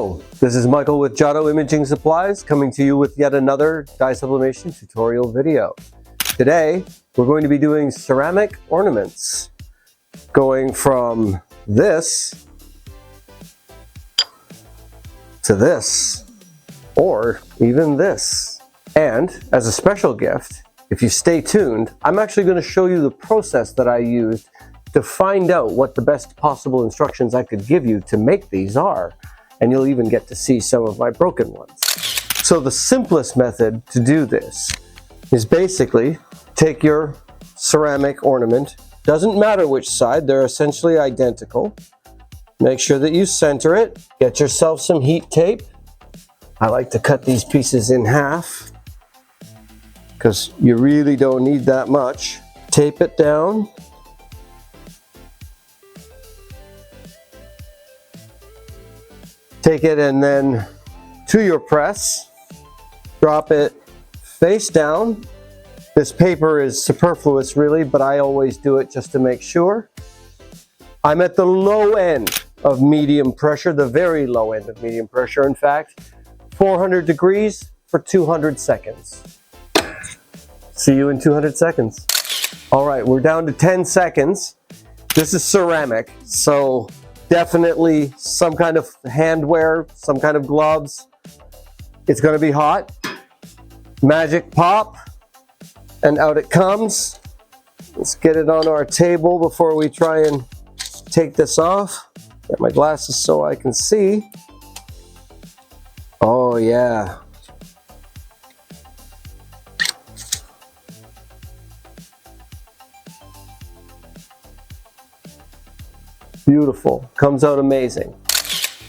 Hello, this is Michael with Joto Imaging Supplies coming to you with yet another dye sublimation tutorial video. Today we're going to be doing ceramic ornaments, going from this to this, or even this. And as a special gift, if you stay tuned, I'm actually going to show you the process that I used to find out what the best possible instructions I could give you to make these are. And you'll even get to see some of my broken ones. So the simplest method to do this is basically take your ceramic ornament, doesn't matter which side, they're essentially identical. Make sure that you center it, get yourself some heat tape. I like to cut these pieces in half because you really don't need that much. Tape it down. Take it and then to your press, drop it face down. This paper is superfluous really, but I always do it just to make sure. I'm at the low end of medium pressure, the very low end of medium pressure. In fact, 400 degrees for 200 seconds. See you in 200 seconds. All right, we're down to 10 seconds. This is ceramic, so definitely some kind of handwear, some kind of gloves. It's going to be hot. Magic pop, and out it comes. Let's get it on our table before we try and take this off. Get my glasses so I can see. Oh yeah. Beautiful, comes out amazing.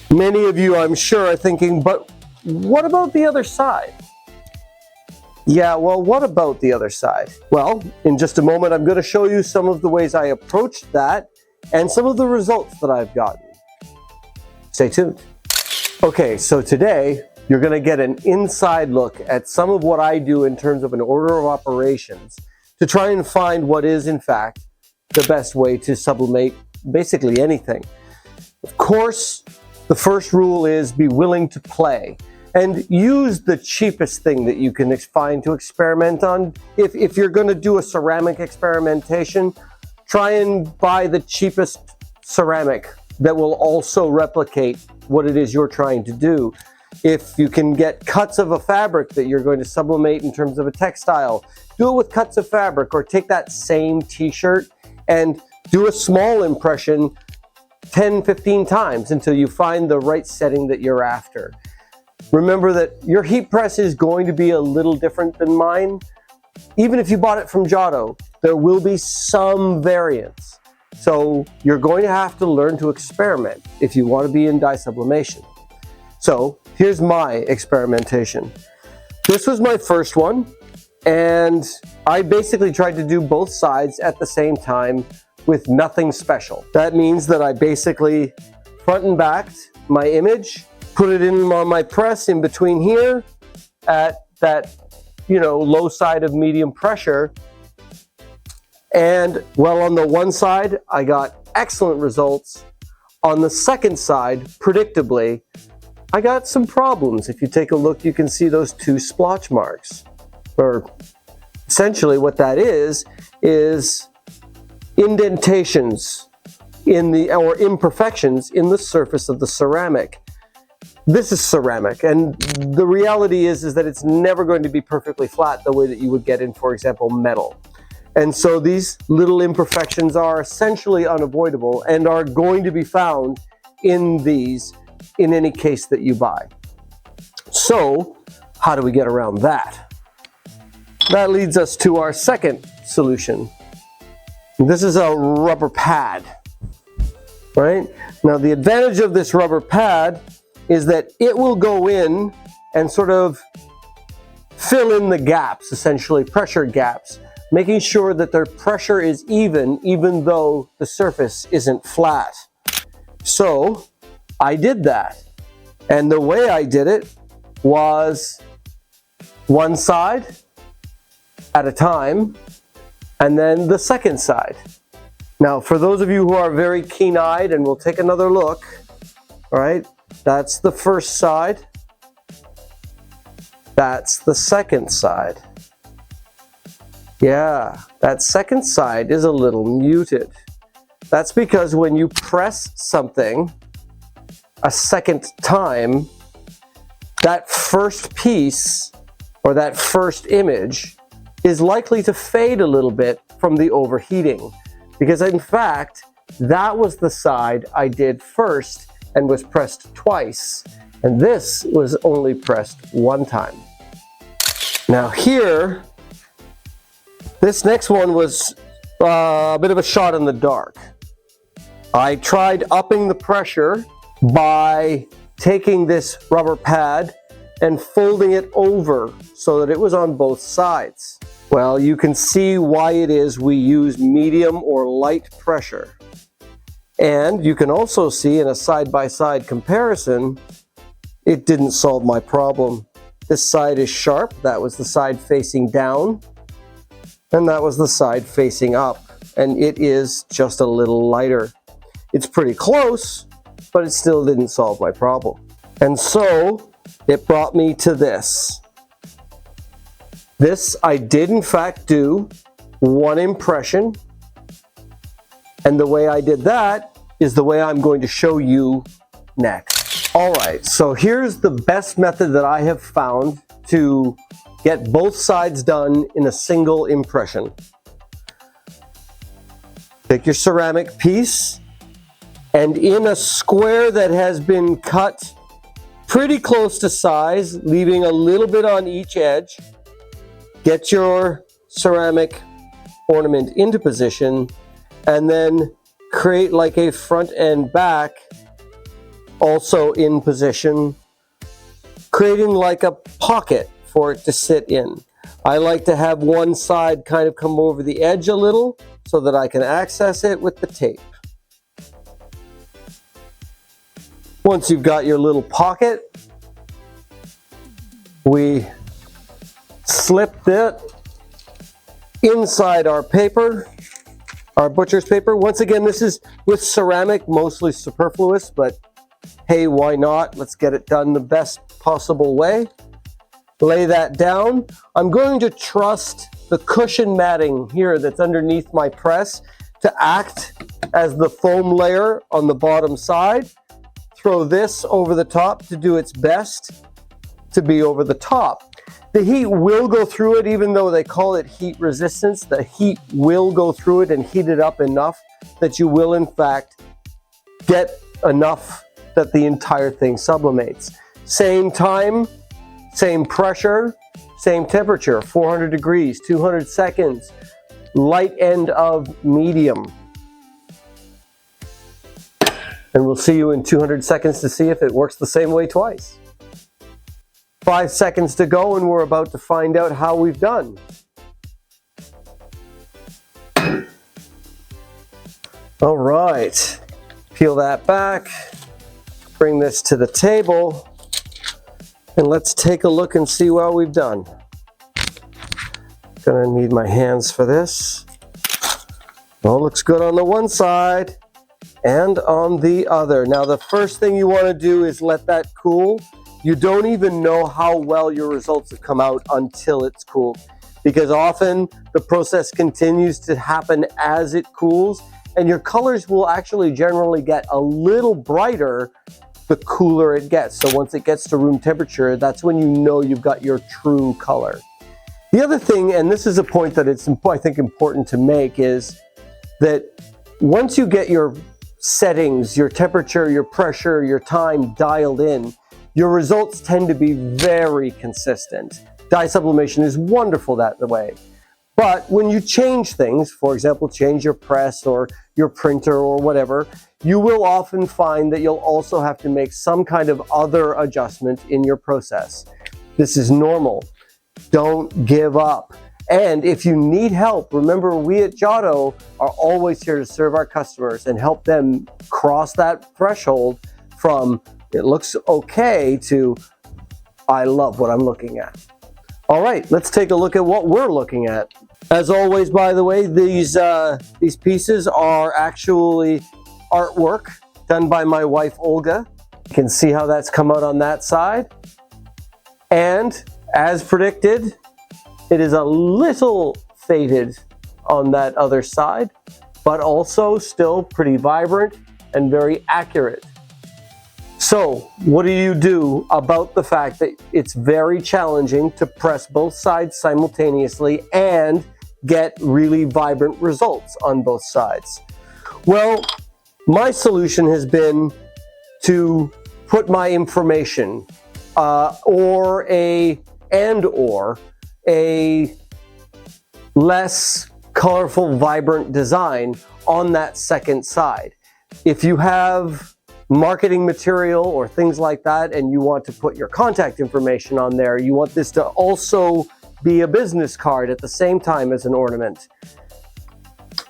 Many of you, I'm sure, are thinking, but what about the other side? Yeah, well, what about the other side? Well, in just a moment, I'm going to show you some of the ways I approached that and some of the results that I've gotten. Stay tuned. Okay, so today, you're going to get an inside look at some of what I do in terms of an order of operations to try and find what is, in fact, the best way to sublimate basically anything. Of course, the first rule is be willing to play and use the cheapest thing that you can find to experiment on. If you're going to do a ceramic experimentation, try and buy the cheapest ceramic that will also replicate what it is you're trying to do. If you can get cuts of a fabric that you're going to sublimate in terms of a textile, do it with cuts of fabric, or take that same t-shirt and do a small impression 10-15 times until you find the right setting that you're after. Remember that your heat press is going to be a little different than mine. Even if you bought it from Joto, there will be some variance. So you're going to have to learn to experiment if you want to be in dye sublimation. So here's my experimentation. This was my first one, and I basically tried to do both sides at the same time with nothing special. That means that I basically front and backed my image, put it in on my press in between here at that, low side of medium pressure. And well, on the one side, I got excellent results. On the second side, predictably, I got some problems. If you take a look, you can see those two splotch marks. Or essentially what that is indentations or imperfections in the surface of the ceramic. This is ceramic, and the reality is that it's never going to be perfectly flat the way that you would get in, for example, metal. And so these little imperfections are essentially unavoidable and are going to be found in these in any case that you buy. So how do we get around that? That leads us to our second solution. This is a rubber pad, right? Now the advantage of this rubber pad is that it will go in and sort of fill in the gaps, essentially pressure gaps, making sure that their pressure is even though the surface isn't flat. So I did that. And the way I did it was one side at a time, and then the second side. Now, for those of you who are very keen-eyed, and we'll take another look, all right, That's the first side. That's the second side. Yeah, that second side is a little muted. That's because when you press something a second time, that first piece or that first image is likely to fade a little bit from the overheating. Because in fact, that was the side I did first and was pressed twice. And this was only pressed one time. Now here, this next one was a bit of a shot in the dark. I tried upping the pressure by taking this rubber pad and folding it over so that it was on both sides. Well, you can see why it is we use medium or light pressure. And you can also see in a side-by-side comparison, it didn't solve my problem. This side is sharp, that was the side facing down, and that was the side facing up, and it is just a little lighter. It's pretty close, but it still didn't solve my problem. And so it brought me to this. This I did in fact do one impression, and the way I did that is the way I'm going to show you next. All right, so here's the best method that I have found to get both sides done in a single impression. Take your ceramic piece, and in a square that has been cut pretty close to size, leaving a little bit on each edge, get your ceramic ornament into position, and then create like a front and back also in position, creating like a pocket for it to sit in. I like to have one side kind of come over the edge a little so that I can access it with the tape. Once you've got your little pocket, we slip that inside our paper, our butcher's paper. Once again, this is with ceramic, mostly superfluous, but hey, why not? Let's get it done the best possible way. Lay that down. I'm going to trust the cushion matting here that's underneath my press to act as the foam layer on the bottom side. Throw this over the top to do its best to be over the top. The heat will go through it, even though they call it heat resistance. The heat will go through it and heat it up enough that you will in fact get enough that the entire thing sublimates. Same time, same pressure, same temperature, 400 degrees, 200 seconds, light end of medium. And we'll see you in 200 seconds to see if it works the same way twice. 5 seconds to go and we're about to find out how we've done. All right, peel that back, bring this to the table, and let's take a look and see how we've done. Gonna need my hands for this. Well, looks good on the one side and on the other. Now the first thing you want to do is let that cool. You don't even know how well your results have come out until it's cooled, because often the process continues to happen as it cools, and your colors will actually generally get a little brighter the cooler it gets. So once it gets to room temperature, that's when you know you've got your true color. The other thing, and this is a point that it's I think important to make, is that once you get your settings, your temperature, your pressure, your time dialed in, your results tend to be very consistent. Dye sublimation is wonderful that way. But when you change things, for example, change your press or your printer or whatever, you will often find that you'll also have to make some kind of other adjustment in your process. This is normal. Don't give up. And if you need help, remember we at Joto are always here to serve our customers and help them cross that threshold from it looks okay to I love what I'm looking at. All right, let's take a look at what we're looking at. As always, by the way, these pieces are actually artwork done by my wife Olga. You can see how that's come out on that side. And as predicted, it is a little faded on that other side, but also still pretty vibrant and very accurate. So what do you do about the fact that it's very challenging to press both sides simultaneously and get really vibrant results on both sides? Well, my solution has been to put my information or a less colorful, vibrant design on that second side. If you have marketing material or things like that and you want to put your contact information on there, you want this to also be a business card at the same time as an ornament,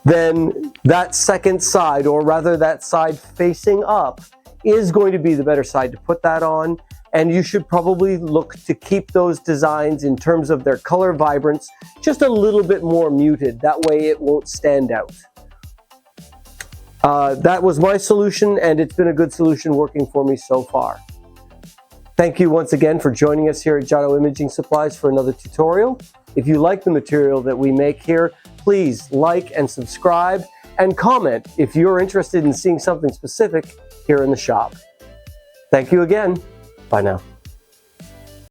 then that second side, or rather that side facing up, is going to be the better side to put that on. And you should probably look to keep those designs in terms of their color vibrance just a little bit more muted. That way it won't stand out. That was my solution, and it's been a good solution working for me so far. Thank you once again for joining us here at Joto Imaging Supplies for another tutorial. If you like the material that we make here, please like and subscribe and comment if you're interested in seeing something specific here in the shop. Thank you again. Bye now.